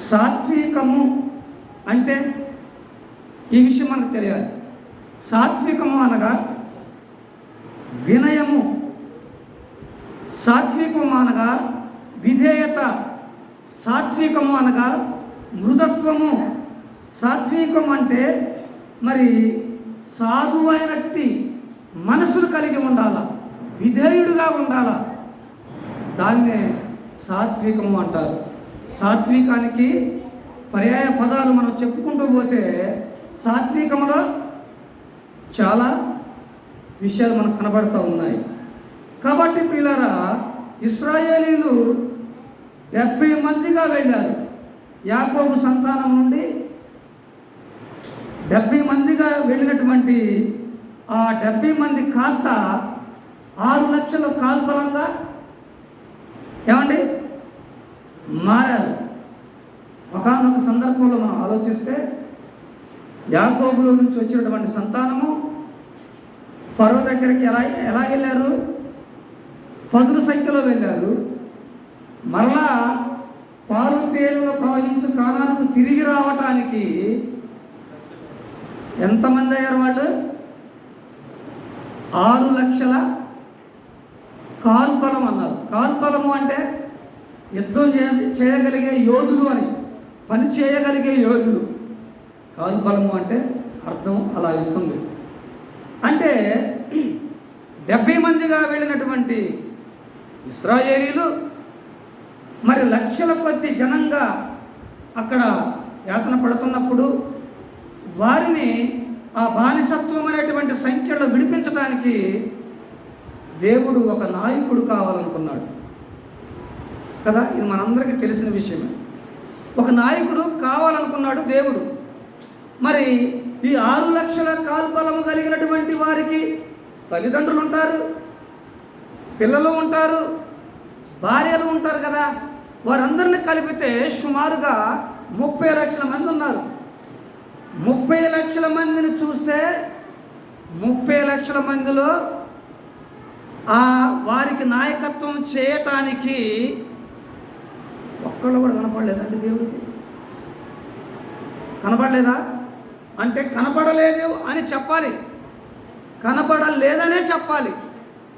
సాత్వికము అంటే ఈ విషయం మనకు తెలియాలి. సాత్వికము అనగా వినయము, సాత్వికము అనగా విధేయత, సాత్వికము అనగా మృదత్వము. సాత్వికం అంటే మరి సాధువైనట్టి మనసును కలిగి ఉండాలా, విధేయుడుగా ఉండాలా, దాన్నే సాత్వికము అంటారు. సాత్వికానికి పర్యాయ పదాలు మనం చెప్పుకుంటూ పోతే సాత్వికంలో చాలా విషయాలు మనకు కనబడుతూ ఉన్నాయి. కాబట్టి ప్రియులారా, ఇశ్రాయేలీలు 70 మందిగా వెళ్ళారు. యాకోబు సంతానం నుండి 70 మందిగా వెళ్ళినటువంటి ఆ 70 మంది కాస్త 6 లక్షల కాల్బలంగా ఏమండి మారారు. ఒకానొక సందర్భంలో మనం ఆలోచిస్తే యాకోబులో నుంచి వచ్చినటువంటి సంతానము ఫరో దగ్గరికి ఎలా వెళ్ళారు? 10 సంఖ్యలో వెళ్ళారు. మరలా పాలు తేనెలో ప్రవహించు కానానికి తిరిగి రావటానికి ఎంతమంది అయ్యారు వాళ్ళు? 6 లక్షల కాల్బలం అన్నారు. కాల్బలము అంటే యుద్ధం చేయగలిగే యోధులు అని, పని చేయగలిగే యోధులు. కాల్బలము అంటే అర్థం అలా ఇస్తుంది. అంటే 70 మందిగా వెళ్ళినటువంటి ఇశ్రాయేలీలు మరి లక్షల కొద్ది జనంగా అక్కడ యాతన పడుతున్నప్పుడు వారిని ఆ బానిసత్వం అనేటువంటి సంఖ్యలో విడిపించడానికి దేవుడు ఒక నాయకుడు కావాలనుకున్నాడు కదా. ఇది మనందరికీ తెలిసిన విషయమే. ఒక నాయకుడు కావాలనుకున్నాడు దేవుడు. మరి ఈ 6 లక్షల కాల్బలము కలిగినటువంటి వారికి తల్లిదండ్రులు ఉంటారు, పిల్లలు ఉంటారు, భార్యలు ఉంటారు కదా. వారందరినీ కలిపితే సుమారుగా 30 లక్షల మంది ఉన్నారు. 30 లక్షల మందిని చూస్తే 30 లక్షల మందిలో వారికి నాయకత్వం చేయటానికి ఒక్కళ్ళు కూడా కనపడలేదండి దేవుడికి. కనపడలేదా అంటే కనపడలేదు అని చెప్పాలి, కనపడలేదనే చెప్పాలి.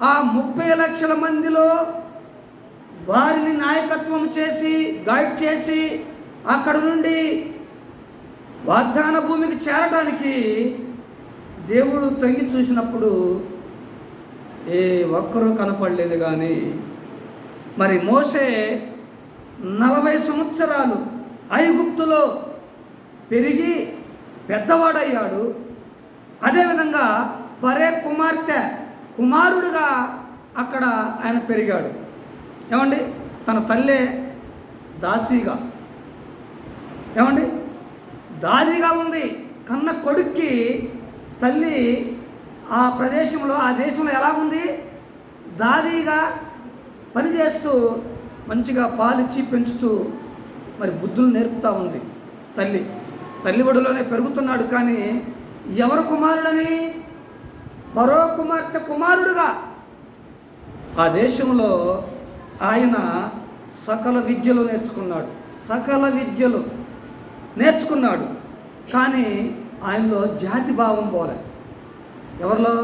ఆ 30 లక్షల మందిలో వారిని నాయకత్వం చేసి గైడ్ చేసి అక్కడ నుండి వాగ్దాన భూమికి చేరడానికి దేవుడు తొంగి చూసినప్పుడు ఏ ఒక్కరూ కనపడలేదు. కానీ మరి మోషే 40 సంవత్సరాలు ఐగుప్తులో పెరిగి పెద్దవాడయ్యాడు. అదేవిధంగా ఫరే కుమారుడుగా అక్కడ ఆయన పెరిగాడు. ఏమండి, తన తల్లే దాసీగా ఏమండి దాదిగా ఉంది. కన్న కొడుక్కి తల్లి ఆ ప్రదేశంలో ఆ దేశంలో ఎలాగుంది? దాదిగా పనిచేస్తూ మంచిగా పాలిచ్చి పెంచుతూ మరి బుద్ధులు నేర్పుతూ ఉంది తల్లి ఒడిలోనే పెరుగుతున్నాడు. కానీ ఎవరు కుమారుడని? ఫరో కుమార్తె కుమారుడుగా ఆ దేశంలో ఆయన సకల విద్యలు నేర్చుకున్నాడు. కానీ ఆయనలో జాతి భావం పోలే. ఎవరిలో?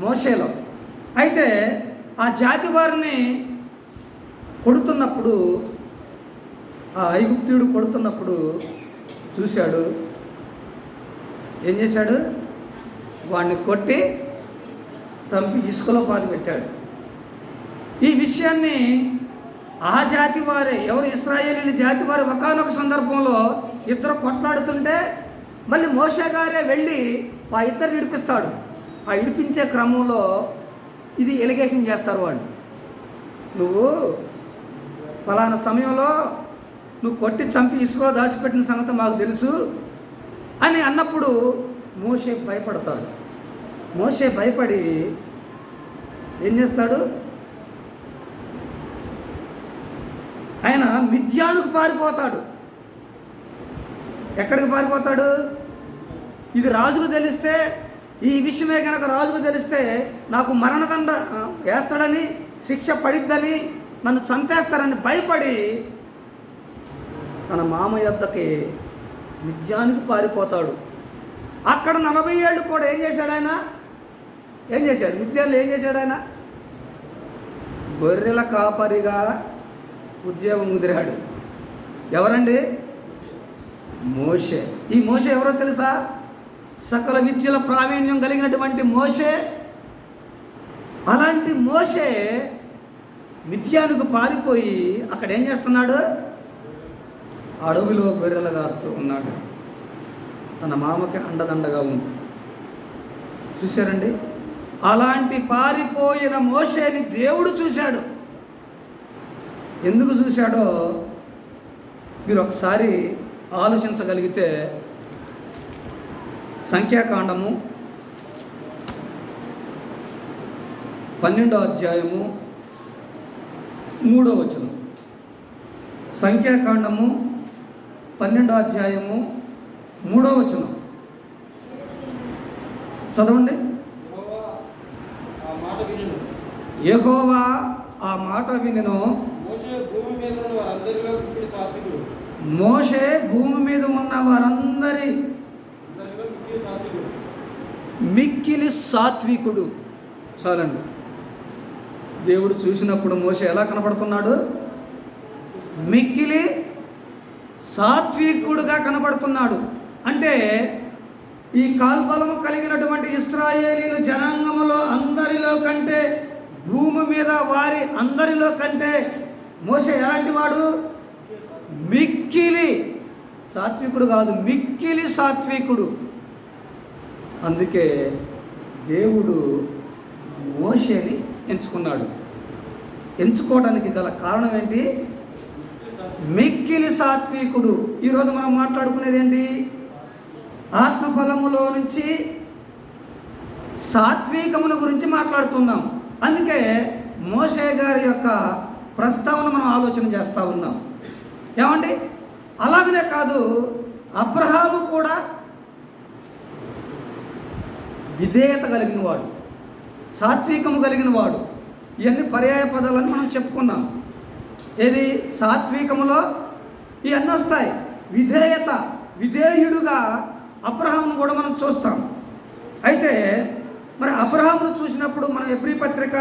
మోషేలో. అయితే ఆ జాతి వారిని కొడుతున్నప్పుడు, ఆ ఐగుప్తుడు కొడుతున్నప్పుడు చూశాడు. ఏం చేశాడు? వాడిని కొట్టి చంపి ఇసుకలో పాతి పెట్టాడు. ఈ విషయాన్ని ఆ జాతి వారే, ఎవరు? ఇశ్రాయేలీల జాతి వారు ఒకానొక సందర్భంలో ఇద్దరు కొట్లాడుతుంటే మళ్ళీ మోషే గారే వెళ్ళి ఆ ఇద్దరు విడిపిస్తాడు. ఆ విడిపించే క్రమంలో ఇది ఎలిగేషన్ చేస్తారు వాళ్ళు. నువ్వు ఫలానా సమయంలో నువ్వు కొట్టి చంపి ఇసుకలో దాచిపెట్టిన సంగతి మాకు తెలుసు అని అన్నప్పుడు మోషే భయపడతాడు. మోషే భయపడి ఏం చేస్తాడు? ఆయన మిద్యానుకు పారిపోతాడు. ఎక్కడికి పారిపోతాడు? ఇది రాజుకు తెలిస్తే, ఈ విషయమే కనుక రాజుకు తెలిస్తే నాకు మరణదండ వేస్తాడని, శిక్ష పడిద్దని, నన్ను చంపేస్తారని భయపడి తన మామ యొద్దకి మిద్యానికి పారిపోతాడు. అక్కడ 40 ఏళ్ళు కూడా ఏం చేశాడు ఆయన? ఏం చేశాడు? మిద్యాన్లో ఏం చేశాడు ఆయన? గొర్రెల కాపరిగా ఉద్యోగం కుదిరాడు. ఎవరండి? మోషే. ఈ మోషే ఎవరో తెలుసా? సకల విద్యల ప్రావీణ్యం కలిగినటువంటి మోషే. అలాంటి మోషే మిద్యానికి పారిపోయి అక్కడ ఏం చేస్తున్నాడు? అడవిలో గొర్రెలు కాస్తూ ఉన్నాడు. తన మామకి అండదండగా ఉంది. చూశారండి? అలాంటి పారిపోయిన మోషేని దేవుడు చూశాడు. ఎందుకు చూశాడో మీరు ఒకసారి ఆలోచించగలిగితే, సంఖ్యాకాండము 12వ అధ్యాయము 3వ వచనం. సంఖ్యాకాండము 12వ అధ్యాయము 3వ వచనం చదవండి. యెహోవా ఆ మాట వినెను. మోషే భూమి మీద ఉన్న వారందరి మిక్కిలి సాత్వికుడు. చాలండి. దేవుడు చూసినప్పుడు మోషే ఎలా కనపడుతున్నాడు? మిక్కిలి సాత్వికుడుగా కనపడుతున్నాడు. అంటే ఈ కాల్బలము కలిగినటువంటి ఇశ్రాయేలీలు జనాంగములో అందరిలో కంటే, భూమి మీద వారి అందరిలో కంటే మోషే ఎలాంటి వాడు? మిక్కిలి సాత్వికుడు కాదు, మిక్కిలి సాత్వికుడు. అందుకే దేవుడు మోషేని ఎంచుకున్నాడు. ఎంచుకోవడానికి గల కారణం ఏంటి? మిక్కిలి సాత్వికుడు. ఈరోజు మనం మాట్లాడుకునేది ఏంటి? ఆత్మఫలములో నుంచి సాత్వికముల గురించి మాట్లాడుతున్నాం. అందుకే మోషే గారి యొక్క ప్రస్తావన మనం ఆలోచన చేస్తూ ఉన్నాం. ఏమండి? అలాగనే కాదు, అబ్రహాము కూడా విధేయత కలిగిన వాడు, సాత్వికము కలిగిన వాడు. ఇవన్నీ పర్యాయ పదాలని మనం చెప్పుకున్నాం. ఏది? సాత్వికములో ఇవన్నీ వస్తాయి. విధేయత, విధేయుడుగా అబ్రహామును కూడా మనం చూస్తాం. అయితే మరి అబ్రహామును చూసినప్పుడు మనం హెబ్రీ పత్రిక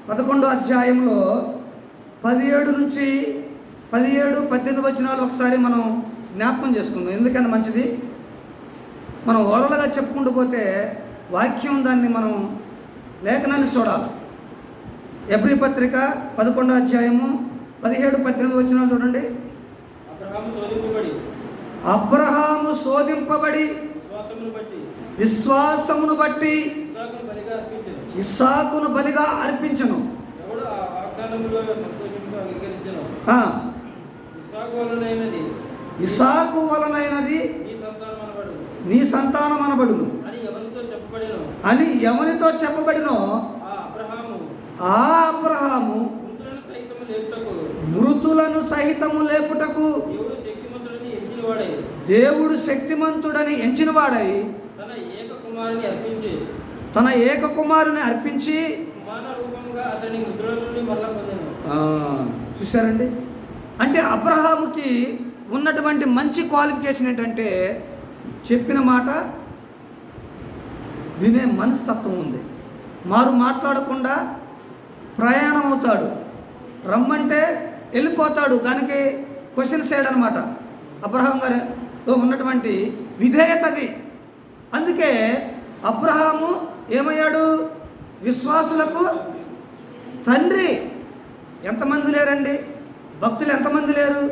11వ అధ్యాయంలో 17-18 వచనాలు ఒకసారి మనం జ్ఞాపకం చేసుకుందాం. ఎందుకని మంచిది. మనం ఓరలుగా చెప్పుకుంటూ పోతే వాక్యం దాన్ని మనం లేఖనాన్ని చూడాలి. హెబ్రీ పత్రిక 11వ అధ్యాయము 17-18 వచనాలు చూడండి. అబ్రహాము శోధింపబడి విశ్వాసమును బట్టి ఇస్సాకును బలిగా అర్పించెను. ఇస్సాకు వలనైనది నీ సంతానం అనబడును అని ఎవరితో చెప్పబడినో ఆ అబ్రహాము మృతులను సహితము లేపుటకు దేవుడు శక్తిమంతుడని ఎంచినవాడై తన ఏక కుమారుని అర్పించి చూశారండి. అంటే అబ్రహాముకి ఉన్నటువంటి మంచి క్వాలిఫికేషన్ ఏంటంటే, చెప్పిన మాట వినే మనస్తత్వం ఉంది. మారు మాట్లాడకుండా ప్రయాణం అవుతాడు. రమ్మంటే వెళ్ళిపోతాడు. దానికి క్వశ్చన్స్ చేయడనమాట అబ్రహాం గారిలో ఉన్నటువంటి విధేయతది. అందుకే అబ్రహాము ఏమయ్యాడు? విశ్వాసులకు తండ్రి. ఎంతమంది లేరండి? భక్తులు ఎంతమంది లేరు?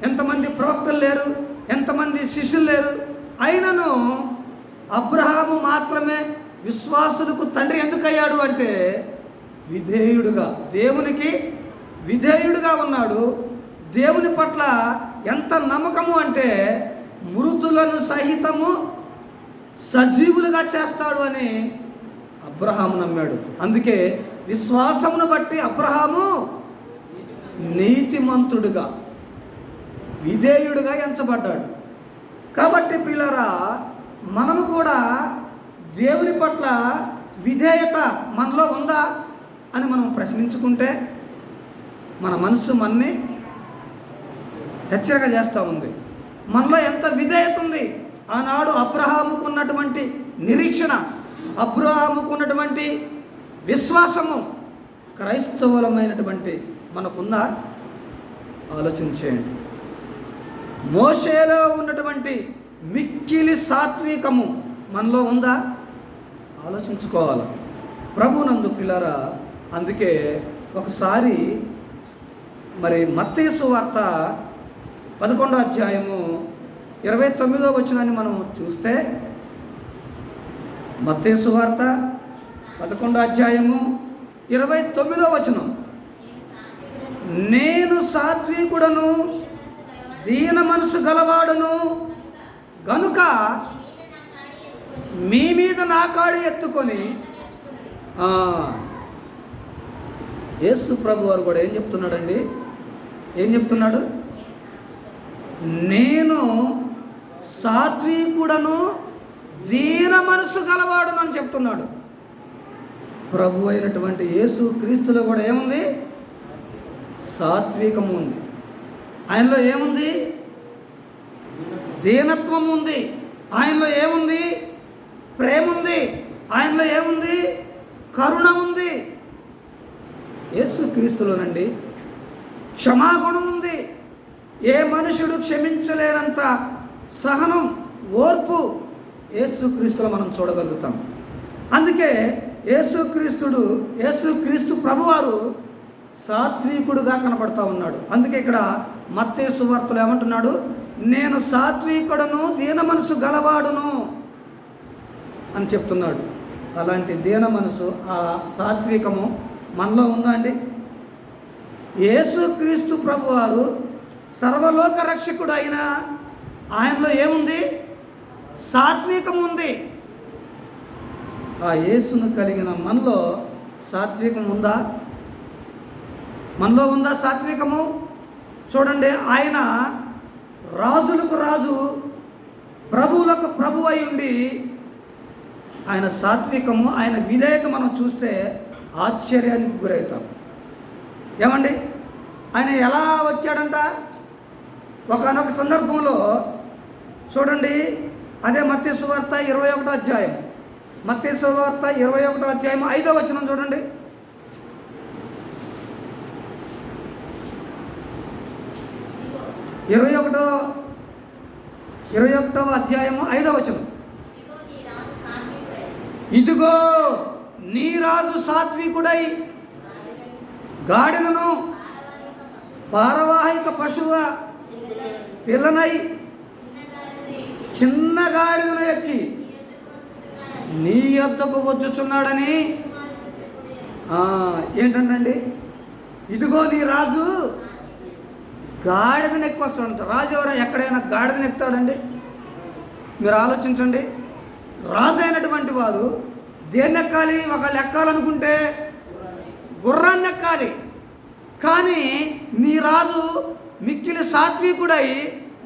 ఎంతమంది ప్రవక్తలు లేరు? ఎంతమంది శిష్యులు లేరు? అయినను అబ్రహాము మాత్రమే విశ్వాసులకు తండ్రి. ఎందుకయ్యాడు అంటే విధేయుడుగా, దేవునికి విధేయుడుగా ఉన్నాడు. దేవుని పట్ల ఎంత నమ్మకము అంటే మృతులను సహితము సజీవులుగా చేస్తాడు అని అబ్రహాము నమ్మాడు. అందుకే విశ్వాసమును బట్టి అబ్రహాము నీతిమంతుడుగా, విధేయుడుగా ఎంచబడ్డాడు. కాబట్టి పిల్లరా, మనము కూడా దేవుని పట్ల విధేయత మనలో ఉందా అని మనం ప్రశ్నించుకుంటే మన మనస్సు మనని హెచ్చరిక చేస్తూ ఉంది. మనలో ఎంత విధేయత ఉంది. ఆనాడు అబ్రహాముకు ఉన్నటువంటి నిరీక్షణ, అబ్రహాముకు ఉన్నటువంటి విశ్వాసము క్రైస్తవులమైనటువంటి మనకుందా? ఆలోచించేయండి. మోషేలో ఉన్నటువంటి మిక్కిలి సాత్వికము మనలో ఉందా? ఆలోచించుకోవాలి. ప్రభునందు పిల్లరా, అందుకే ఒకసారి మరి మత్తయి సువార్త 11వ అధ్యాయము 29వ వచనాన్ని మనం చూస్తే, మత్తయి సువార్త 11వ అధ్యాయము 29వ వచనం, నేను సాత్వికుడను దీన మనసు గలవాడును గనుక మీ మీద నా కాడి ఎత్తుకొని. యేసు ప్రభు వారు కూడా ఏం చెప్తున్నాడండి? ఏం చెప్తున్నాడు? నేను సాత్వికుడను దీన మనసు గలవాడును అని చెప్తున్నాడు. ప్రభు అయినటువంటి యేసు క్రీస్తులో కూడా ఏముంది? సాత్వికము ఉంది. ఆయనలో ఏముంది? దీనత్వం ఉంది. ఆయనలో ఏముంది? ప్రేమ ఉంది. ఆయనలో ఏముంది? కరుణ ఉంది. యేసు క్రీస్తులోనండి క్షమాగుణం ఉంది. ఏ మనుషుడు క్షమించలేనంత సహనం, ఓర్పు యేసు క్రీస్తులో మనం చూడగలుగుతాం. అందుకే యేసుక్రీస్తు ప్రభువారు సాత్వికుడుగా కనబడతా ఉన్నాడు. అందుకే ఇక్కడ మత్తయి సువార్తలో ఏమంటున్నాడు? నేను సాత్వికుడను దీన మనసు గలవాడును అని చెప్తున్నాడు. అలాంటి దీన మనసు, ఆ సాత్వికము మనలో ఉందా అండి? యేసుక్రీస్తు ప్రభువారు సర్వలోక రక్షకుడు అయిన ఆయనలో ఏముంది? సాత్వికము ఉంది. ఆ యేసును కలిగిన మనలో సాత్వికం ఉందా? మనలో ఉందా సాత్వికము? చూడండి, ఆయన రాజులకు రాజు, ప్రభువులకు ప్రభు అయి ఉండి ఆయన సాత్వికము, ఆయన విధేయత మనం చూస్తే ఆశ్చర్యానికి గురవుతాం. ఏమండి, ఆయన ఎలా వచ్చాడంట? ఒకానొక సందర్భంలో చూడండి, అదే మత్తయి సువార్త 21వ అధ్యాయం, మత్తయి సువార్త 21వ అధ్యాయం 5వ వచనం చూడండి. 21వ అధ్యాయము 5వ వచనం, ఇదిగో నీ రాజు సాత్వికుడై గాడిదను భారవాహిక పశువ పిల్లనై చిన్న గాడిదను ఎక్కి నీ యొద్దకు వచ్చుచున్నాడని. ఏంటండి? ఇదిగో నీ రాజు గాడిదని ఎక్కువ వస్తాడంట. రాజు ఎవరు? ఎక్కడైనా గాడిదని ఎక్కుతాడండి? మీరు ఆలోచించండి. రాజు అయినటువంటి వారు దేన్ని ఎక్కాలి? ఒకళ్ళు ఎక్కాలనుకుంటే గుర్రాన్ని ఎక్కాలి. కానీ నీ రాజు మిక్కిలి సాత్వికుడై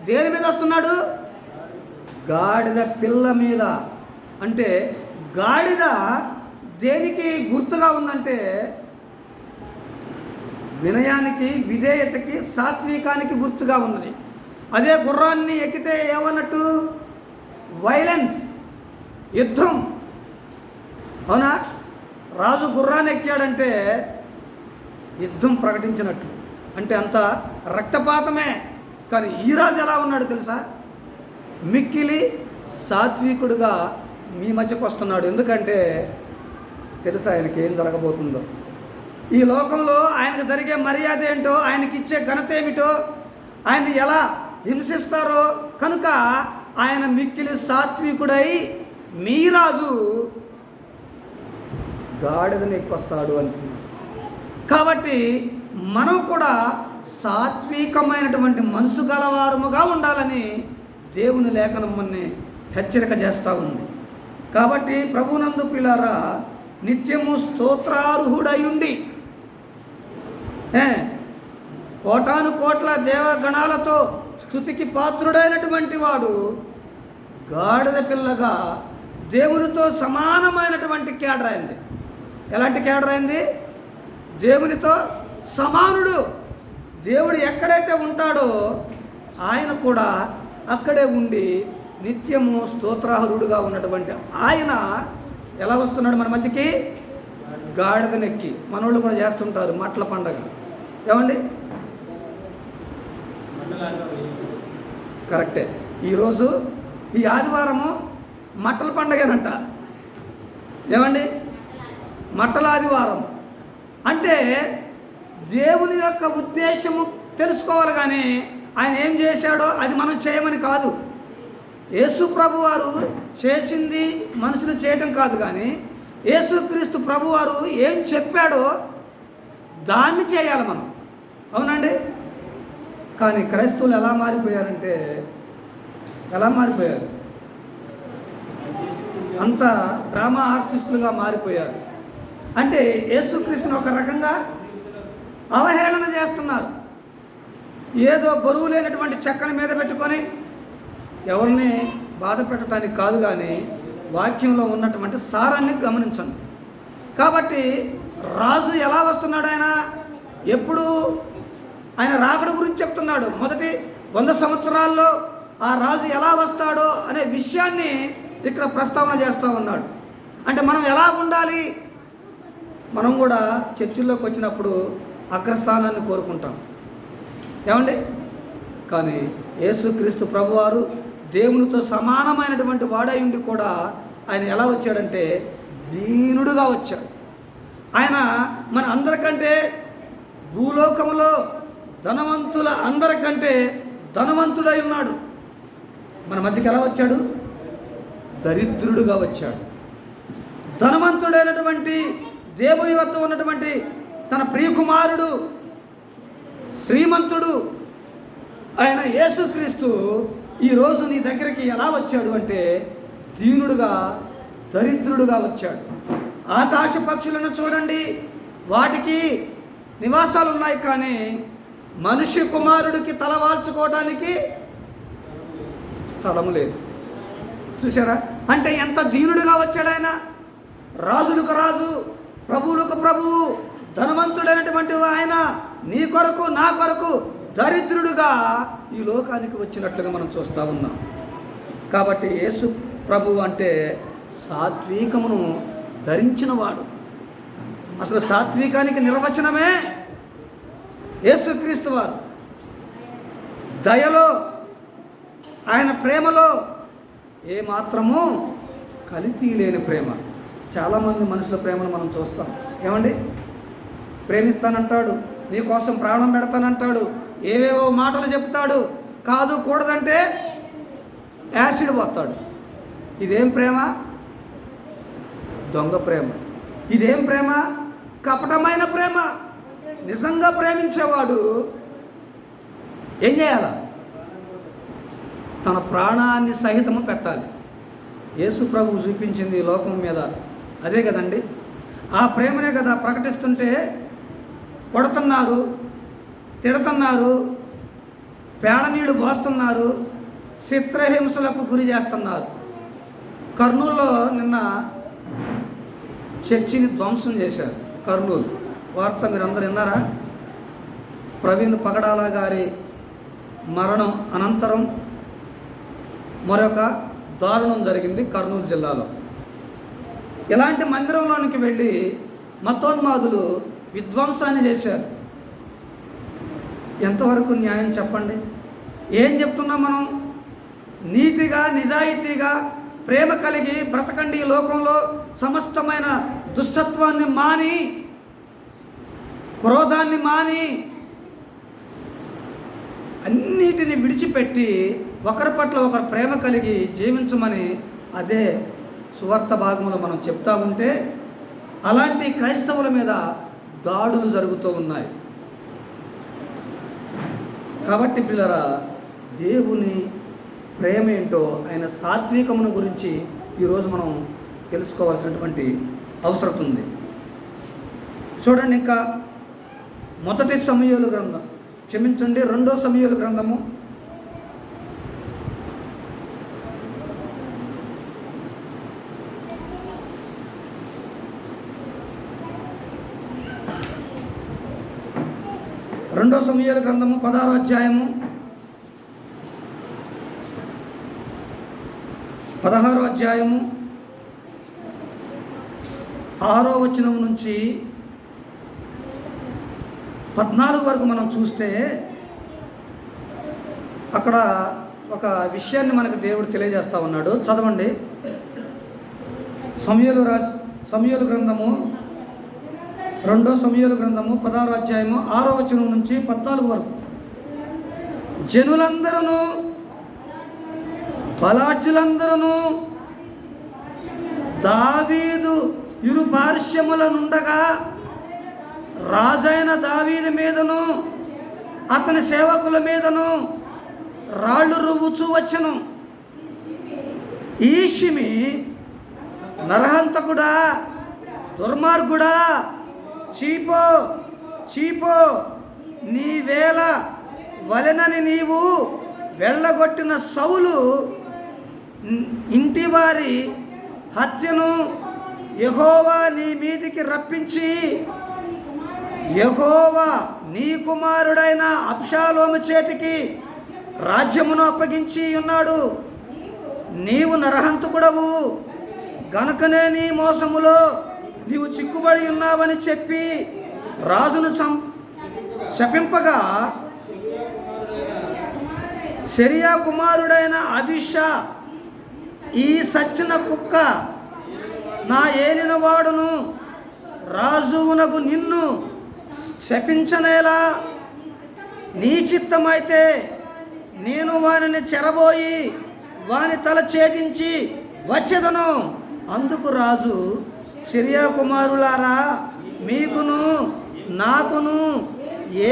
దేని మీద వస్తున్నాడు? గాడిద పిల్ల మీద. అంటే గాడిద దేనికి గుర్తుగా ఉందంటే వినయానికి, విధేయతకి, సాత్వికానికి గుర్తుగా ఉన్నది. అదే గుర్రాన్ని ఎక్కితే ఏమన్నట్టు? వైలెన్స్, యుద్ధం. అవునా? రాజు గుర్రాన్ని ఎక్కాడంటే యుద్ధం ప్రకటించినట్టు, అంటే అంత రక్తపాతమే. కానీ ఈ రాజు ఎలా ఉన్నాడు తెలుసా? మిక్కిలి సాత్వికుడుగా మీ మధ్యకు వస్తున్నాడు. ఎందుకంటే తెలుసా ఆయనకి ఏం జరగబోతుందో, ఈ లోకంలో ఆయనకు జరిగే మర్యాద ఏంటో, ఆయనకి ఇచ్చే ఘనత ఏమిటో, ఆయన ఎలా హింసిస్తారో. కనుక ఆయన మిక్కిలి సాత్వికుడై మీ రాజు గాడిదని ఎక్కువస్తాడు అంటున్నాడు. కాబట్టి మనం కూడా సాత్వికమైనటువంటి మనసు గలవారముగా ఉండాలని దేవుని లేఖనం మనని హెచ్చరిక చేస్తూ ఉంది. కాబట్టి ప్రభునందు ప్రియులారా, నిత్యము స్తోత్రార్హుడయుండి కోటాను కోట్ల దేవగణాలతో స్తుతికి పాత్రుడైనటువంటి వాడు గాడిద పిల్లగా దేవునితో సమానమైనటువంటి కేడర్ అయింది. ఎలాంటి కేడర్ అయింది? దేవునితో సమానుడు. దేవుడు ఎక్కడైతే ఉంటాడో ఆయన కూడా అక్కడే ఉండి నిత్యము స్తోత్రార్హుడుగా ఉన్నటువంటి ఆయన ఎలా వస్తున్నాడు మన మధ్యకి? గాడిదనెక్కి. మనోళ్ళు కూడా చేస్తుంటారు మట్ల పండగ. ఏమండి? కరెక్టే. ఈరోజు ఈ ఆదివారము మట్టల పండగనంట. ఏమండి? మట్టల ఆదివారం అంటే దేవుని యొక్క ఉద్దేశము తెలుసుకోవాలి, కానీ ఆయన ఏం చేశాడో అది మనం చేయమని కాదు. యేసు ప్రభు వారు చేసింది మనుషులు చేయటం కాదు, కానీ యేసుక్రీస్తు ప్రభువారు ఏం చెప్పాడో దాన్ని చేయాలి మనం. అవునండి? కానీ క్రైస్తవులు ఎలా మారిపోయారంటే, ఎలా మారిపోయారు? అంత డ్రామా ఆర్టిస్టులుగా మారిపోయారు. అంటే యేసుక్రీస్తుని ఒక రకంగా అవహేళన చేస్తున్నారు. ఏదో బరువు లేనటువంటి చెక్కని మీద పెట్టుకొని ఎవరిని బాధ పెట్టడానికి కాదు, కానీ వాక్యంలో ఉన్నటువంటి సారాన్ని గమనించండి. కాబట్టి రాజు ఎలా వస్తున్నాడు? ఆయన ఎప్పుడు ఆయన రాకడ గురించి చెప్తున్నాడు. మొదటి 100 సంవత్సరాల్లో ఆ రాజు ఎలా వస్తాడో అనే విషయాన్ని ఇక్కడ ప్రస్తావన చేస్తూ ఉన్నాడు. అంటే మనం ఎలా ఉండాలి? మనం కూడా చర్చిల్లోకి వచ్చినప్పుడు అగ్రస్థానాన్ని కోరుకుంటాం. ఏమండి? కానీ యేసుక్రీస్తు ప్రభువారు దేవునితో సమానమైనటువంటి వాడై ఉండి కూడా ఆయన ఎలా వచ్చాడంటే దీనుడుగా వచ్చాడు. ఆయన మన అందరికంటే భూలోకంలో ధనవంతుల అందరికంటే ధనవంతుడై ఉన్నాడు. మన మధ్యకి ఎలా వచ్చాడు? దరిద్రుడుగా వచ్చాడు. ధనవంతుడైనటువంటి దేవుని వద్ద ఉన్నటువంటి తన ప్రియకుమారుడు శ్రీమంతుడు ఆయన యేసుక్రీస్తు ఈరోజు నీ దగ్గరికి ఎలా వచ్చాడు అంటే దీనుడుగా, దరిద్రుడుగా వచ్చాడు. ఆకాశ పక్షులను చూడండి, వాటికి నివాసాలు ఉన్నాయి, కానీ మనుష్య కుమారుడికి తలవాల్చుకోవడానికి స్థలము లేదు. చూసారా? అంటే ఎంత దీనుడుగా వచ్చాడు ఆయన. రాజులకు రాజు, ప్రభువులకు ప్రభువు, ధనవంతుడైనటువంటి ఆయన నీ కొరకు నా కొరకు దరిద్రుడుగా ఈ లోకానికి వచ్చినట్లుగా మనం చూస్తూ ఉన్నాం. కాబట్టి యేసు ప్రభువు అంటే సాత్వికమును ధరించినవాడు. అసలు సాత్వికానికి నిర్వచనమే యేసుక్రీస్తు వారు. దయలో, ఆయన ప్రేమలో ఏమాత్రము కల్తీ లేని ప్రేమ. చాలామంది మనుషుల ప్రేమను మనం చూస్తాం. ఏమండి? ప్రేమిస్తానంటాడు, నీకోసం ప్రాణం పెడతానంటాడు, ఏవేవో మాటలు చెప్తాడు, కాదు కూడదంటే యాసిడ్ పోతాడు. ఇదేం ప్రేమ? దొంగ ప్రేమ. ఇదేం ప్రేమ? కపటమైన ప్రేమ. నిజంగా ప్రేమించేవాడు ఏం చేయాల? తన ప్రాణాన్ని సహితము పెట్టాలి. యేసు ప్రభువు చూపించింది ఈ లోకం మీద అదే కదండి. ఆ ప్రేమనే కదా ప్రకటిస్తుంటే కొడుతున్నారు, తిడుతున్నారు, పేడనీళ్ళు పోస్తున్నారు, చిత్రహింసలకు గురి చేస్తున్నారు. కర్నూలులో నిన్న చర్చిని ధ్వంసం చేశారు. కర్నూలు వార్త మీరందరూ విన్నారా? ప్రవీణ్ పగడాల గారి మరణం అనంతరం మరొక దారుణం జరిగింది కర్నూలు జిల్లాలో. ఇలాంటి మందిరంలోనికి వెళ్ళి మతోన్మాదులు విధ్వంసాన్ని చేశారు. ఎంతవరకు న్యాయం చెప్పండి? ఏం చెప్తున్నాం మనం? నీతిగా, నిజాయితీగా, ప్రేమ కలిగి బ్రతకండి. ఈ లోకంలో సమస్తమైన దుష్టత్వాన్ని మాని, క్రోధాన్ని మాని, అన్నిటిని విడిచిపెట్టి ఒకరి పట్ల ఒకరు ప్రేమ కలిగి జీవించమని అదే సువార్త భాగంలో మనం చెప్తా ఉంటే అలాంటి క్రైస్తవుల మీద దాడులు జరుగుతూ ఉన్నాయి. కాబట్టి పిల్లరా, దేవుని ప్రేమ ఏంటో, ఆయన సాత్వికమును గురించి ఈరోజు మనం తెలుసుకోవాల్సినటువంటి అవసరం ఉంది. చూడండి, ఇంకా మొదటి సమూయేలు గ్రంథం, క్షమించండి, 2వ సమూయేలు గ్రంథము 2వ సమూయేలు గ్రంథము 16వ అధ్యాయము 16వ అధ్యాయము 6వ వచనం నుంచి 14 వరకు మనం చూస్తే అక్కడ ఒక విషయాన్ని మనకు దేవుడు తెలియజేస్తూ ఉన్నాడు. చదవండి. సమూయేలు గ్రంథము 2 సమూయేలు గ్రంథము 16వ అధ్యాయము 6వ వచనం నుంచి 14 వరకు. జనులందరూ బలాఢ్యులందరూ దావీదు ఇరు పార్శ్వముల నుండగా రాజైన దావీదు మీదను అతని సేవకుల మీదను రాళ్ళు రువ్వుచూ వచ్చెను. ఈ షిమి నరహంతకుడా, దుర్మార్గుడా, చీపో చీపో, నీ వేళ వలెనని నీవు వెళ్ళగొట్టిన సౌలు ఇంటివారి హత్యను యెహోవా నీ మీదికి రప్పించి యెహోవా నీ కుమారుడైన అబ్షాలోము చేతికి రాజ్యమును అప్పగించి ఉన్నాడు. నీవు నరహంతకుడవు గనుకనే నీ మోసములో నీవు చిక్కుబడి ఉన్నావని చెప్పి రాజును శపింపగా, సెరియా కుమారుడైన అబీషా, ఈ సచ్చిన కుక్క నా ఏలినవాడును రాజువునకు నిన్ను శపించనేలా, నీ చిత్తమైతే నేను వానిని చెరబోయి వాని తల ఛేదించి వచ్చెదను. అందుకు రాజు, సిరియా కుమారులారా, మీకును నాకును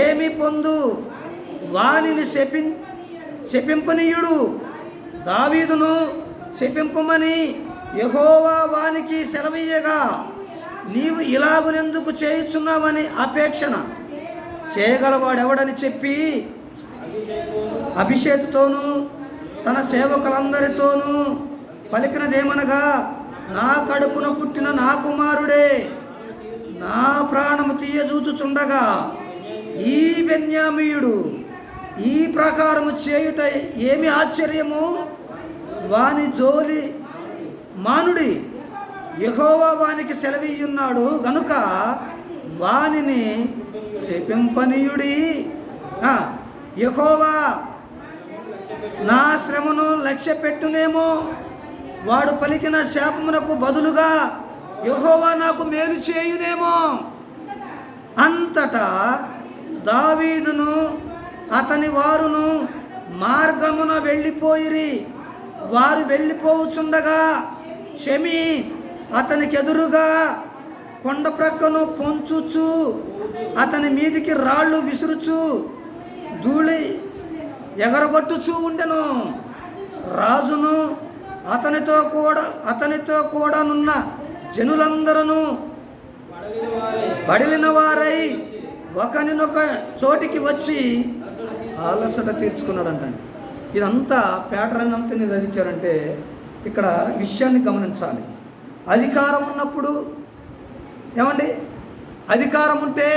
ఏమి పొందు, వానిని శపింపనీయుడు. దావీదును శపింపమని యెహోవా వానికి సెలవీయగా నీవు ఇలాగునెందుకు చేయుచున్నావని అపేక్షణ చేయగలవాడెవడని చెప్పి అభిషేకుతోనూ తన సేవకులందరితోనూ పలికినదేమనగా, నా కడుపున పుట్టిన నా కుమారుడే నా ప్రాణము తీయజూచుచుండగా ఈ బెన్యామీయుడు ఈ ప్రకారము చేయుట ఏమి ఆశ్చర్యము, వాని జోలి మానుడి, యెహోవా వానికి సెలవీయున్నాడు గనుక వానిని శపింపనీయుడి. యెహోవా నా శ్రమను లక్ష్య పెట్టునేమో, వాడు పలికిన శాపమునకు బదులుగా యెహోవా నాకు మేలు చేయునేమో. అంతటా దావీదును అతని వారును మార్గమున వెళ్ళిపోయిరి. వారు వెళ్ళిపోవచ్చుండగా షెమి అతనికి ఎదురుగా కొండ ప్రక్కను పొంచుచు అతని మీదికి రాళ్ళు విసురుచు ధూళి ఎగరగొట్టుచూ ఉండెను. రాజును అతనితో కూడానున్న జనులందరూ పడిలిన వారై ఒకనినొక చోటికి వచ్చి అలసట తీర్చుకున్నాడంటండి. ఇదంతా ప్యాటర్న్ అంతా చదివించారంటే ఇక్కడ విషయాన్ని గమనించాలి. అధికారం ఉన్నప్పుడు ఏమండి, అధికారం ఉంటే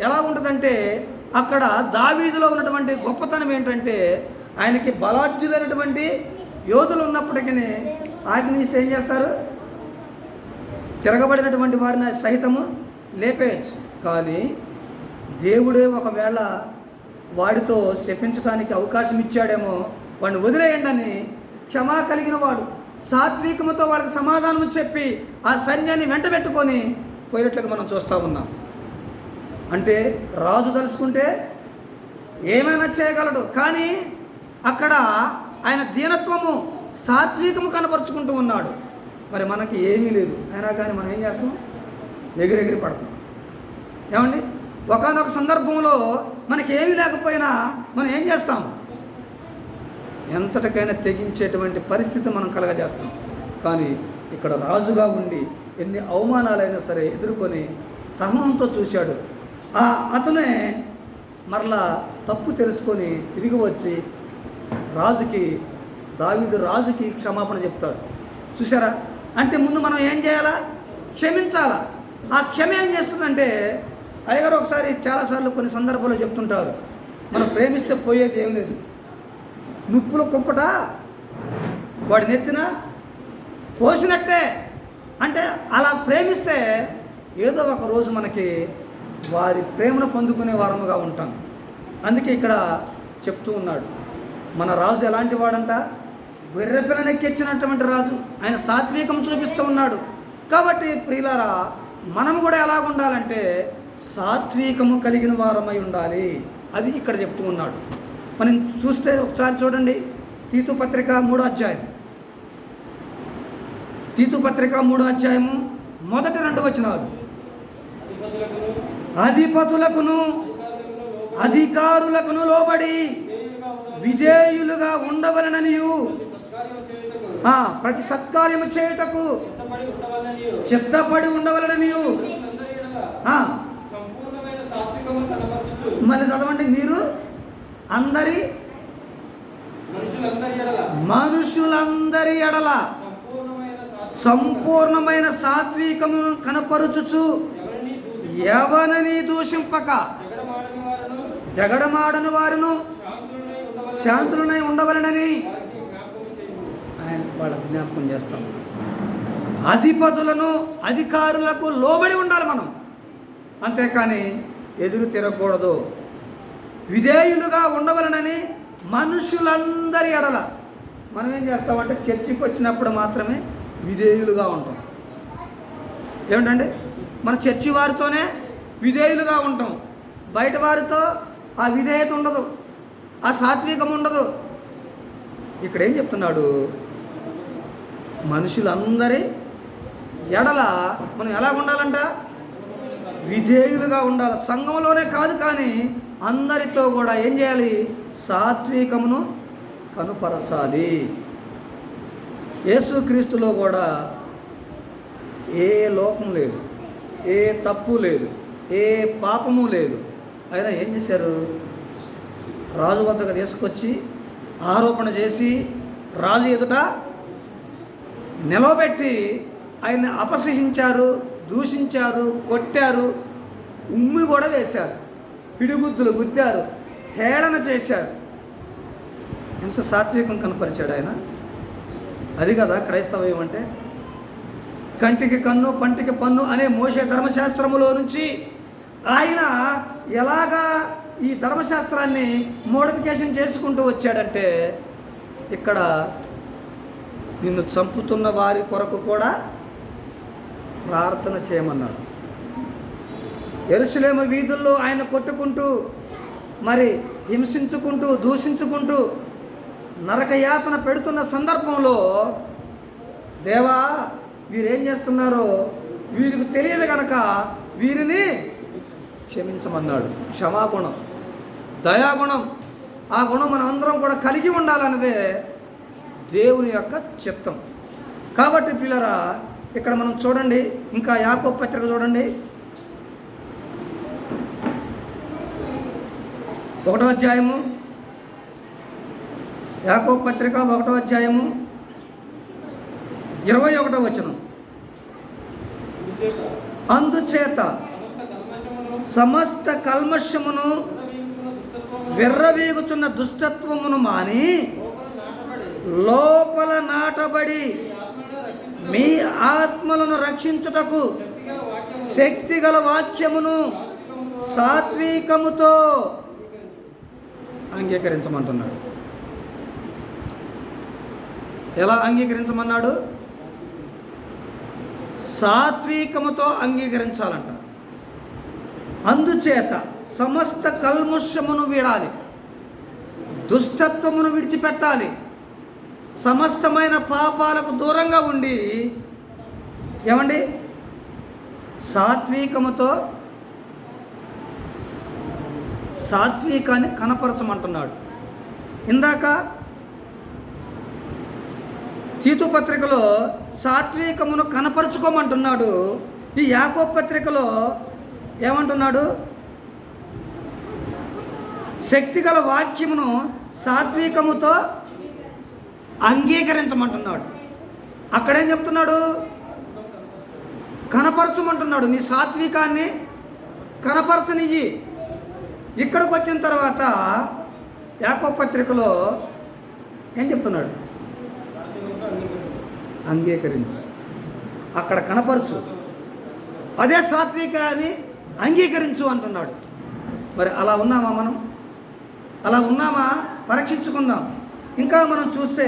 ఎలా ఉంటుందంటే అక్కడ దావీదులో ఉన్నటువంటి గొప్పతనం ఏంటంటే ఆయనకి బలాఢ్యులైనటువంటి యోధులు ఉన్నప్పటికీ ఆజ్ఞిస్తే ఏం చేస్తారు, తిరగబడినటువంటి వారిని సహితము లేపేయచ్చు. కానీ దేవుడే ఒకవేళ వాడితో శపించడానికి అవకాశం ఇచ్చాడేమో, వాడిని వదిలేయండి అని క్షమా కలిగిన వాడు సాత్వికముతో వాళ్ళకి సమాధానం చెప్పి ఆ సైన్యాన్ని వెంటబెట్టుకొని పోయినట్లుగా మనం చూస్తూ ఉన్నాం. అంటే రాజు తలుచుకుంటే ఏమైనా చేయగలడు, కానీ అక్కడ ఆయన దీనత్వము సాత్వికము కనపరుచుకుంటూ ఉన్నాడు. మరి మనకి ఏమీ లేదు, అయినా కానీ మనం ఏం చేస్తాం, ఎగిరెగిరి పడతాం. ఏమండి, ఒకానొక సందర్భంలో మనకి ఏమీ లేకపోయినా మనం ఏం చేస్తాం, ఎంతటికైనా తెగించేటువంటి పరిస్థితి మనం కలగజేస్తాం. కానీ ఇక్కడ రాజుగా ఉండి ఎన్ని అవమానాలైనా సరే ఎదుర్కొని సహనంతో చూశాడు. అతనే మరలా తప్పు తెలుసుకొని తిరిగి వచ్చి దావీదు రాజుకి క్షమాపణ చెప్తాడు. చూసారా, అంటే ముందు మనం ఏం చేయాలా, క్షమించాలా. ఆ క్షమ ఏం చేస్తుందంటే, అయ్యగారు ఒకసారి చాలాసార్లు కొన్ని సందర్భాల్లో చెప్తుంటారు, మనం ప్రేమిస్తే పోయేది ఏం లేదు, నిప్పుల కుంపట వాడి నెత్తిన పోసినట్టే. అంటే అలా ప్రేమిస్తే ఏదో ఒక రోజు మనకి వారి ప్రేమను పొందుకునే వారముగా ఉంటాం. అందుకే ఇక్కడ చెప్తూ ఉన్నాడు, మన రాజు ఎలాంటి వాడంట, గొర్రెపిల్లనెక్కించినటువంటి రాజు. ఆయన సాత్వికం చూపిస్తూ ఉన్నాడు. కాబట్టి ప్రియులారా, మనము కూడా ఎలాగ ఉండాలంటే సాత్వికము కలిగిన వారమై ఉండాలి. అది ఇక్కడ చెప్తూ ఉన్నాడు. మనం చూస్తే ఒకసారి చూడండి, తీతు పత్రిక 3వ అధ్యాయం. తీతు పత్రిక 3వ అధ్యాయము మొదటి 2 వచనాలు. అధిపతులకును అధికారులకును లోబడి విధేయులుగా ఉండవలననియు, ప్రతి సత్కార్యము చేయుటకు సిద్ధపడి ఉండవలననియు. మళ్ళీ చదవండి, మీరు అందరి మనుషులందరి ఎడల సంపూర్ణమైన సాత్వికమును కనపరుచుచు ఎవరిని దూషింపక జగడమాడని వారును శాంతులనై ఉండవలనని ఆయన వాళ్ళ జ్ఞాపకం చేస్తాం. అధిపతులను అధికారులకు లోబడి ఉండాలి మనం, అంతేకాని ఎదురు తిరగకూడదు. విధేయులుగా ఉండవలనని మనుషులందరి ఎడల. మనం ఏం చేస్తామంటే చర్చికి వచ్చినప్పుడు మాత్రమే విధేయులుగా ఉంటాం. ఏమిటండి, మన చర్చి వారితోనే విధేయులుగా ఉంటాం. బయట వారితో ఆ విధేయత ఉండదు, ఆ సాత్వికం ఉండదు. ఇక్కడ ఏం చెప్తున్నాడు, మనుషులందరి ఎడల మనం ఎలా ఉండాలంట, విధేయులుగా ఉండాలి. సంఘంలోనే కాదు, కానీ అందరితో కూడా ఏం చేయాలి, సాత్వికమును కనుపరచాలి. యేసుక్రీస్తులో కూడా ఏ లోపం లేదు, ఏ తప్పు లేదు, ఏ పాపము లేదు. ఆయన ఏం చేశారు, రాజు వద్దకు తీసుకొచ్చి ఆరోపణ చేసి రాజు ఎదుట నిలవబెట్టి ఆయన్ని అపహసించారు, దూషించారు, కొట్టారు, ఉమ్మి కూడా వేశారు, పిడిగుద్దులు గుద్దారు, హేళన చేశారు. ఎంత సాత్వికం కనపరిచాడు ఆయన. అది కదా క్రైస్తవ్యం అంటే. కంటికి కన్ను పంటికి పన్ను అనే మోషే ధర్మశాస్త్రములో నుంచి ఆయన ఎలాగా ఈ ధర్మశాస్త్రాన్ని మోడిఫికేషన్ చేసుకుంటూ వచ్చాడంటే, ఇక్కడ నిన్ను చంపుతున్న వారి కొరకు కూడా ప్రార్థన చేయమన్నాడు. యెరూషలేము వీధుల్లో ఆయన కొట్టుకుంటూ, మరి హింసించుకుంటూ, దూషించుకుంటూ నరకయాతన పెడుతున్న సందర్భంలో, దేవా వీరేం చేస్తున్నారో వీరికి తెలియదు కనుక వీరిని క్షమించమన్నాడు. క్షమాగుణం, దయాగుణం, ఆ గుణం మనం అందరం కూడా కలిగి ఉండాలన్నదే దేవుని యొక్క చిత్తం. కాబట్టి పిల్లరా, ఇక్కడ మనం చూడండి, ఇంకా యాకోబు పత్రిక చూడండి, 1వ అధ్యాయము. యాకోబు పత్రిక 1వ అధ్యాయము 21వ వచనం. అందుచేత సమస్త కల్మషమును విర్రవీగుతున్న దుష్టత్వమును మాని లోపల నాటబడి మీ ఆత్మలను రక్షించుటకు శక్తిగల వాక్యమును సాత్వికముతో అంగీకరించమంటున్నాడు. ఎలా అంగీకరించమన్నాడు? సాత్వికముతో అంగీకరించాలంట. అందుచేత సమస్త కల్ముషమును వీడాలి, దుష్టత్వమును విడిచిపెట్టాలి, సమస్తమైన పాపాలకు దూరంగా ఉండి ఏమండి సాత్వికాన్ని కనపరచమంటున్నాడు. ఇందాక తీతు పత్రికలో సాత్వికమును కనపరుచుకోమంటున్నాడు. ఈ యాకోబు పత్రికలో ఏమంటున్నాడు? శక్తిగల వాక్యమును సాత్వికముతో అంగీకరించమంటున్నాడు. అక్కడేం చెప్తున్నాడు? కనపరచమంటున్నాడు. నీ సాత్వికాన్ని కనపరచనియ్యి. ఇక్కడికి వచ్చిన తర్వాత యాకోబు పత్రికలో ఏం చెప్తున్నాడు? అంగీకరించు, అక్కడ కనపరచు. అదే సాత్వికాన్ని అంగీకరించు అంటున్నాడు. మరి అలా ఉన్నామా మనం? అలా ఉన్నామా? పరీక్షించుకుందాం. ఇంకా మనం చూస్తే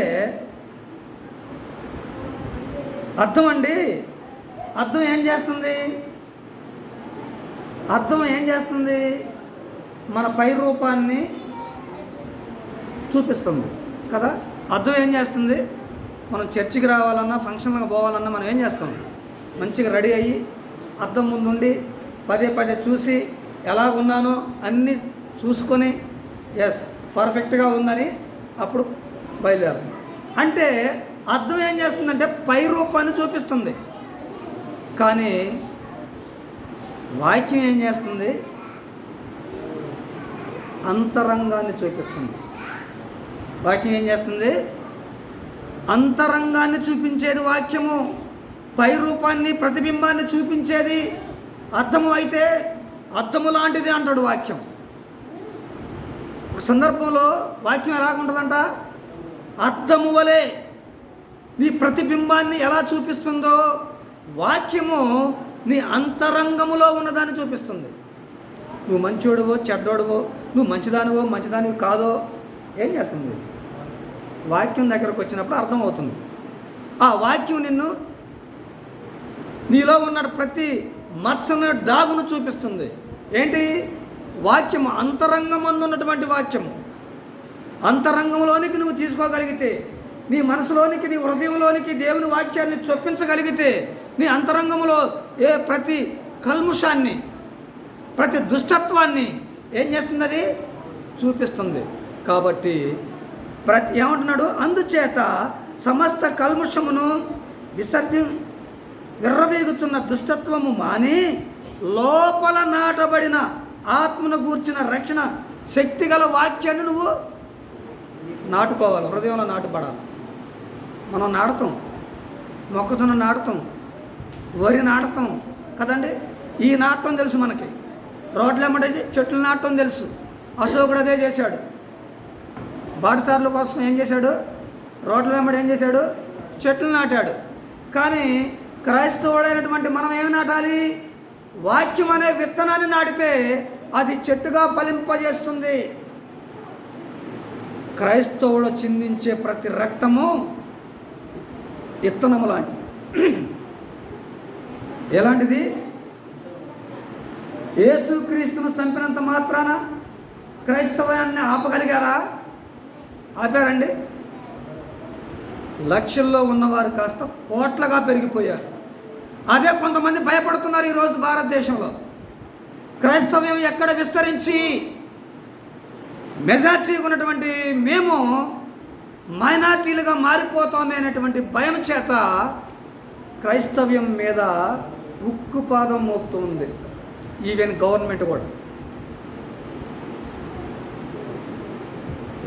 అర్థం అండి, అర్థం ఏం చేస్తుంది? అర్థం ఏం చేస్తుంది? మన పై రూపాన్ని చూపిస్తుంది కదా. అర్థం ఏం చేస్తుంది? మనం చర్చికి రావాలన్నా, ఫంక్షన్లకు పోవాలన్నా మనం ఏం చేస్తాం? మంచిగా రెడీ అయ్యి అద్దం ముందుండి పదే పదే చూసి ఎలా ఉన్నానో అన్నీ చూసుకొని ఎస్ పర్ఫెక్ట్గా ఉందని అప్పుడు బయలుదేరుతాం. అంటే అర్థం ఏం చేస్తుందంటే పై రూపాన్ని చూపిస్తుంది. కానీ వాక్యం ఏం చేస్తుంది? అంతరంగాన్ని చూపిస్తుంది. వాక్యం ఏం చేస్తుంది? అంతరంగాన్ని చూపించేది వాక్యము. పై రూపాన్ని, ప్రతిబింబాన్ని చూపించేది అర్థము. అయితే అర్థము లాంటిది అంటాడు వాక్యం. ఒక సందర్భంలో వాక్యం ఎలాగుంటుందంట? అర్థము వలె నీ ప్రతిబింబాన్ని ఎలా చూపిస్తుందో వాక్యము నీ అంతరంగములో ఉన్నదాన్ని చూపిస్తుంది. నువ్వు మంచోడువో చెడ్డోడువో, నువ్వు మంచిదానివి కాదో ఏం చేస్తుంది? వాక్యం దగ్గరకు వచ్చినప్పుడు అర్థమవుతుంది. ఆ వాక్యం నీలో ఉన్న ప్రతి మచ్చను, డాగును చూపిస్తుంది. ఏంటి? వాక్యము, అంతరంగమందు ఉన్నటువంటి వాక్యము. అంతరంగంలోనికి నువ్వు తీసుకోగలిగితే, నీ మనసులోనికి, నీ హృదయంలోనికి దేవుని వాక్యాన్ని చొప్పించగలిగితే, నీ అంతరంగంలో ప్రతి కల్ముషాన్ని, ప్రతి దుష్టత్వాన్ని ఏం చేస్తుంది? అది చూపిస్తుంది. కాబట్టి ఏమంటున్నాడు? అందుచేత సమస్త కల్ముషమును విర్రవీగుతున్న దుష్టత్వము మాని లోపల నాటబడిన ఆత్మను గూర్చిన రక్షణ శక్తి గల వాక్యాన్ని నువ్వు నాటుకోవాలి. హృదయంలో నాటుపడాలి. మనం నాటుతాం, మొక్కజొన్న నాటుతాం, వరి నాటుతాం కదండి. ఈ నాటం తెలుసు మనకి. రోడ్ల వెంబడి చెట్లు నాటం తెలుసు. అశోకుడు అదే చేశాడు. బాటసార్ల కోసం ఏం చేశాడు? రోడ్ల వెంబడి ఏం చేశాడు? చెట్లు నాటాడు. కానీ క్రైస్తవుడైనటువంటి మనం ఏమి నాటాలి? వాక్యం అనే విత్తనాన్ని నాటితే అది చెట్టుగా ఫలింపజేస్తుంది. క్రైస్తవుడు చిందించే ప్రతి రక్తము విత్తనము లాంటిది. ఎలాంటిది? యేసుక్రీస్తును చంపినంత మాత్రాన క్రైస్తవాన్ని ఆపగలిగారా? ఆపారండి. లక్షల్లో ఉన్నవారు కాస్త కోట్లగా పెరిగిపోయారు. అదే కొంతమంది భయపడుతున్నారు ఈరోజు భారతదేశంలో. క్రైస్తవ్యం ఎక్కడ విస్తరించి మెజార్టీ ఉన్నటువంటి మేము మైనార్టీలుగా మారిపోతామే అనేటువంటి భయం చేత క్రైస్తవ్యం మీద ఉక్కుపాదం మోపుతూ ఉంది ఈవెన్ గవర్నమెంట్ కూడా.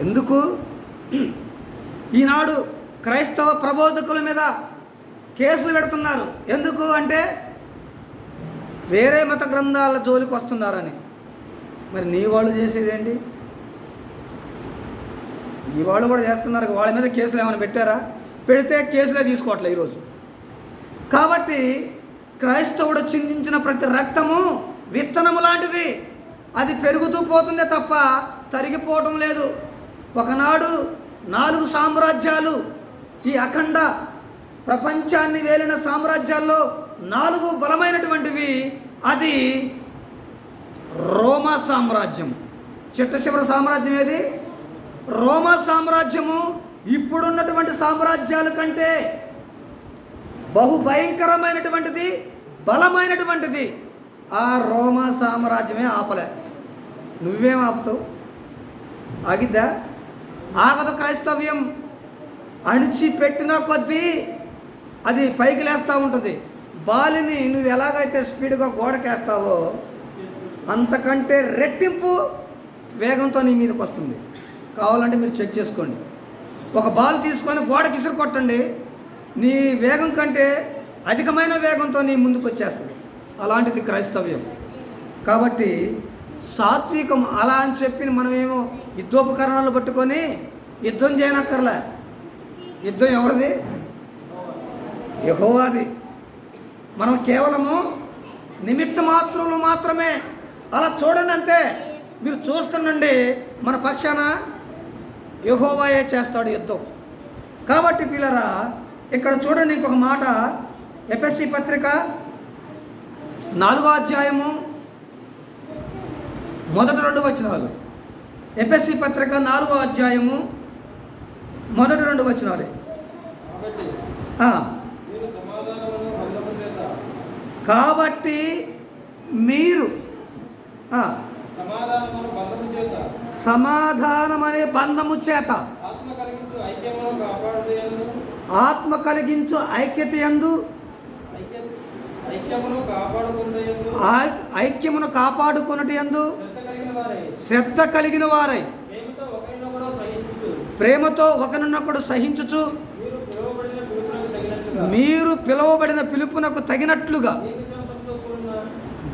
ఎందుకు? ఈనాడు క్రైస్తవ ప్రబోధకుల మీద కేసులు పెడుతున్నారు. ఎందుకు అంటే వేరే మత గ్రంథాల జోలికి వస్తున్నారని. మరి నీ వాళ్ళు చేసేదేంటి? నీ వాళ్ళు కూడా చేస్తున్నారు. వాళ్ళ మీద కేసులు ఏమైనా పెట్టారా? పెడితే కేసులే తీసుకోవట్లే ఈరోజు. కాబట్టి క్రైస్తవుడు చిందించిన ప్రతి రక్తము విత్తనము లాంటిది. అది పెరుగుతూ పోతుందే తప్ప తరిగిపోవటం లేదు. ఒకనాడు 4 సామ్రాజ్యాలు, ఈ అఖండ ప్రపంచాన్ని వేలిన సామ్రాజ్యాల్లో 4 బలమైనటువంటివి. అది రోమా సామ్రాజ్యం. చిట్ట సామ్రాజ్యం ఏది? రోమా సామ్రాజ్యము. ఇప్పుడున్నటువంటి సామ్రాజ్యాల కంటే బహుభయంకరమైనటువంటిది, బలమైనటువంటిది. ఆ రోమా సామ్రాజ్యమే ఆపలే. నువ్వేం ఆపుతావు? ఆగిద్దా? ఆగదు. క్రైస్తవ్యం అణిచిపెట్టిన కొద్దీ అది పైకి లేస్తూ ఉంటుంది. బాలిని నువ్వు ఎలాగైతే స్పీడ్గా గోడకేస్తావో అంతకంటే రెట్టింపు వేగంతో నీ మీదకి వస్తుంది. కావాలంటే మీరు చెక్ చేసుకోండి. ఒక బాల్ తీసుకొని గోడకి ఇసురు కొట్టండి, నీ వేగం కంటే అధికమైన వేగంతో నీ ముందుకు వచ్చేస్తుంది. అలాంటిది క్రైస్తవ్యం. కాబట్టి సాత్వికం అలా అని చెప్పి మనమేమో యుద్ధోపకరణాలు పట్టుకొని యుద్ధం చేయనక్కర్లే. యుద్ధం ఎవరిది? యెహోవాది. మనం కేవలము నిమిత్త మాత్రులు మాత్రమే. అలా చూడండి అంతే. మీరు చూస్తుండండి, మన పక్షాన యెహోవాయే చేస్తాడు యుద్ధం. కాబట్టి పిల్లరా, ఇక్కడ చూడండి ఇంకొక మాట. ఎఫెసీ పత్రిక 4వ అధ్యాయము మొదటి 2 వచనాలు. ఎఫెసీ పత్రిక 4వ అధ్యాయము మొదటి 2 వచనాలు. కాబట్టి మీరు సమాధానమనే బంధము చేత ఆత్మ కలిగించు ఐక్యతయందు ఐక్యమును కాపాడుకొనుటయందు శ్రద్ధ కలిగిన వారై ప్రేమతో ఒకరినొకడు సహించుచు మీరు పిలువబడిన పిలుపునకు తగినట్లుగా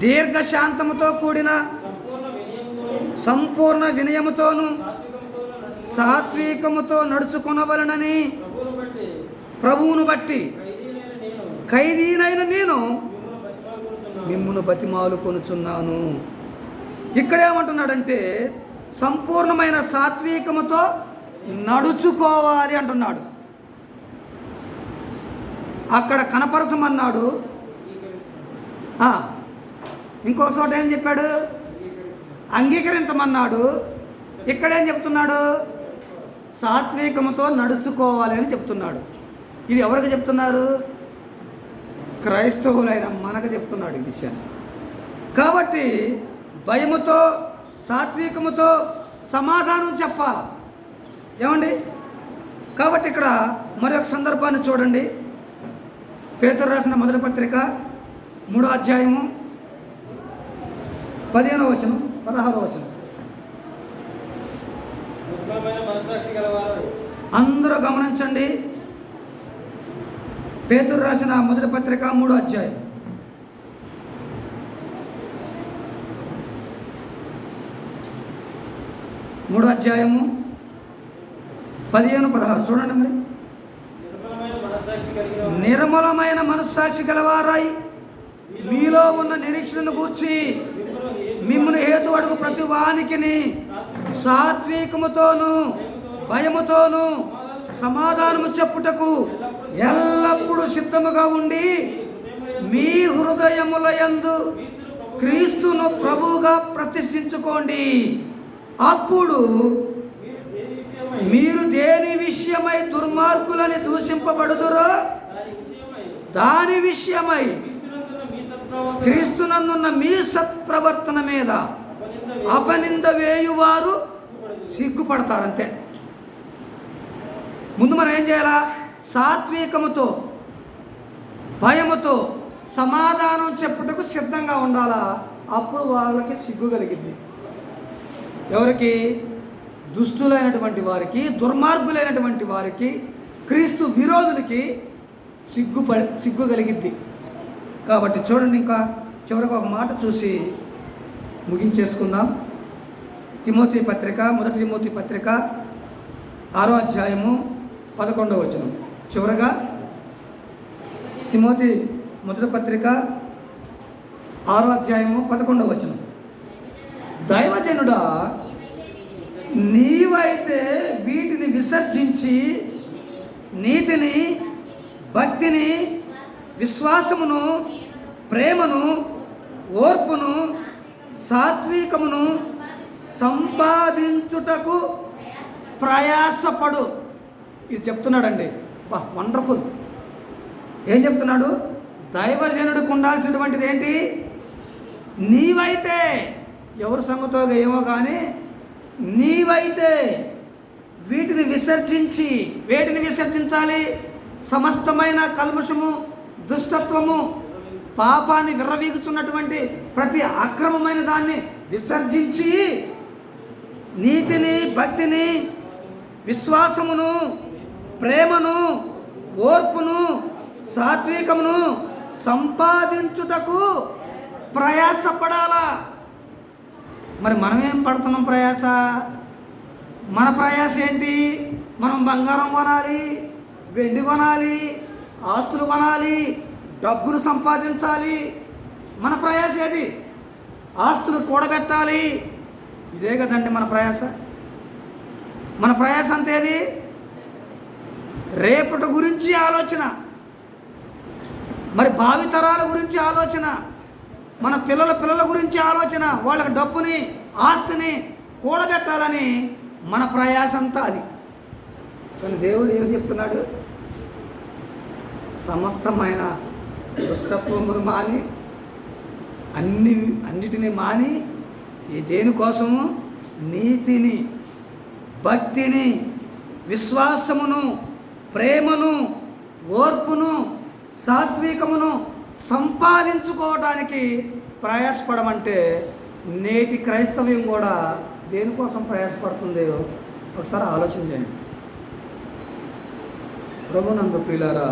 దీర్ఘశాంతముతో కూడిన సంపూర్ణ వినయముతోను సాత్వికముతో నడుచుకొనవలెనని ప్రభువును బట్టి ఖైదీనైన నేను మిమ్మును బతిమాలుకొనుచున్నాను. ఇక్కడేమంటున్నాడంటే సంపూర్ణమైన సాత్వికముతో నడుచుకోవాలి అంటున్నాడు. అక్కడ కనపరచమన్నాడు. ఇంకో చోట ఏం చెప్పాడు? అంగీకరించమన్నాడు. ఇక్కడేం చెప్తున్నాడు? సాత్వికముతో నడుచుకోవాలి అని చెప్తున్నాడు. ఇది ఎవరికి చెప్తున్నారు? క్రైస్తవులైన మనకు చెప్తున్నాడు ఈ విషయాన్ని. కాబట్టి భయముతో సాత్వికముతో సమాధానం చెప్పాలి. ఏమండి? కాబట్టి ఇక్కడ మరొక సందర్భాన్ని చూడండి. పేతురు రాసిన మొదటి పత్రిక 3వ అధ్యాయము 15వ వచనం 16వ వచనం. అందరూ గమనించండి. పేతురు రాసిన మొదటి పత్రిక 3వ అధ్యాయం 3వ అధ్యాయము 15-16 చూడండి. మరి నిర్మలమైన మనస్సాక్షి గలవారై మీలో ఉన్న నిరీక్షణను గూర్చి మిమ్మును హేతు అడుగు ప్రతి వానికిని సాత్వికముతోను భయముతోను సమాధానము చెప్పుటకు ఎల్లప్పుడూ సిద్ధముగా ఉండి మీ హృదయములయందు క్రీస్తును ప్రభువుగా ప్రతిష్ఠించుకోండి. అప్పుడు మీరు దేని విషయమై దుర్మార్గులని దూషింపబడుదురో దాని విషయమై క్రీస్తునందున్న మీ సత్ప్రవర్తన మీద అపనింద వేయువారు సిగ్గుపడతారంతే. ముందు మనం ఏం చేయాలా? సాత్వికముతో భయముతో సమాధానం చెప్పుటకు సిద్ధంగా ఉండాలా. అప్పుడు వాళ్ళకి సిగ్గు కలిగిద్ది. ఎవరికి? దుష్టులైనటువంటి వారికి, దుర్మార్గులైనటువంటి వారికి, క్రీస్తు విరోధులకి సిగ్గు కలిగిద్ది. కాబట్టి చూడండి, ఇంకా చివరికి ఒక మాట చూసి ముగించేసుకుందాం. తిమోతి పత్రిక, మొదటి తిమోతి పత్రిక 6వ అధ్యాయము 11వ వచనం. చివరగా తిమోతి మొదటి పత్రిక 6వ అధ్యాయము 11వ వచనం. దైవజనుడా, నీవైతే వీటిని విసర్జించి నీతిని, భక్తిని, విశ్వాసమును, ప్రేమను, ఓర్పును, సాత్వికమును సంపాదించుటకు ప్రయాసపడు. ఇది చెప్తున్నాడండి. వండర్ఫుల్. ఏం చెప్తున్నాడు? దైవజనుడికి ఉండాల్సినటువంటిది ఏంటి? నీవైతే, ఎవరి సంగతో ఏమో కానీ, నీవైతే వీటిని విసర్జించి, వేటిని విసర్జించాలి? సమస్తమైన కల్మషము, దుష్టత్వము, పాపాన్ని విర్రవీగుతున్నటువంటి ప్రతి అక్రమమైన దాన్ని విసర్జించి నీతిని, భక్తిని, విశ్వాసమును, ప్రేమను, ఓర్పును, సాత్వికమును సంపాదించుటకు ప్రయాసపడాలా. మరి మనం ఏం పడుతున్నాం ప్రయాస? మన ప్రయాస ఏంటి? మనం బంగారం కొనాలి, వెండి కొనాలి, ఆస్తులు కొనాలి, డబ్బులు సంపాదించాలి. మన ప్రయాస ఏది? ఆస్తులు కూడబెట్టాలి. ఇదే కదండి మన ప్రయాస. మన ప్రయాస అంతేది. రేపటి గురించి ఆలోచన, మరి భావితరాల గురించి ఆలోచన, మన పిల్లల గురించి ఆలోచన, వాళ్ళకి డబ్బుని ఆస్తిని కూడబెట్టాలని మన ప్రయాస అంతా అది. కానీ దేవుడు ఏం చెప్తున్నాడు? సమస్తమైన దుష్టత్వమును మాని అన్నిటినీ మాని దేనికోసము? నీతిని, భక్తిని, విశ్వాసమును, ప్రేమను, ఓర్పును, సాత్వికమును సంపాదించుకోవడానికి ప్రయాసపడమంటే నేటి క్రైస్తవ్యం కూడా దేనికోసం ప్రయాసపడుతుందో ఒకసారి ఆలోచన చేయండి. ప్రభునందు ప్రియులారా,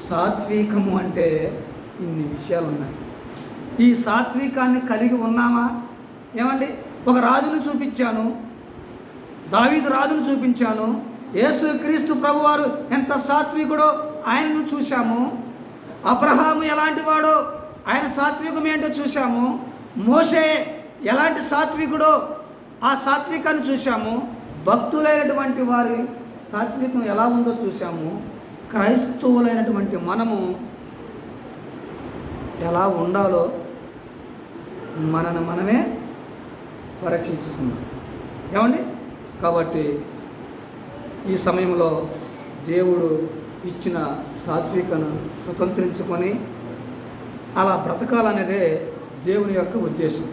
సాత్వికము అంటే ఇన్ని విషయాలు ఉన్నాయి. ఈ సాత్వికాన్ని కలిగి ఉన్నామా? ఏమండి, ఒక రాజును చూపించాను, దావీదు రాజును చూపించాను. యేసుక్రీస్తు ప్రభువారు ఎంత సాత్వికుడో ఆయనను చూశాము. అబ్రహాము ఎలాంటి వాడో ఆయన సాత్వికం ఏంటో చూశాము. మోషే ఎలాంటి సాత్వికుడో ఆ సాత్వికాన్ని చూశాము. భక్తులైనటువంటి వారి సాత్వికం ఎలా ఉందో చూశాము. క్రైస్తవులైనటువంటి మనము ఎలా ఉండాలో మనమే పరీక్షించుకున్నాం. ఏమండి? కాబట్టి ఈ సమయంలో దేవుడు ఇచ్చిన సాత్వికను స్వతంత్రించుకొని అలా బ్రతకాలనేదే దేవుని యొక్క ఉద్దేశం.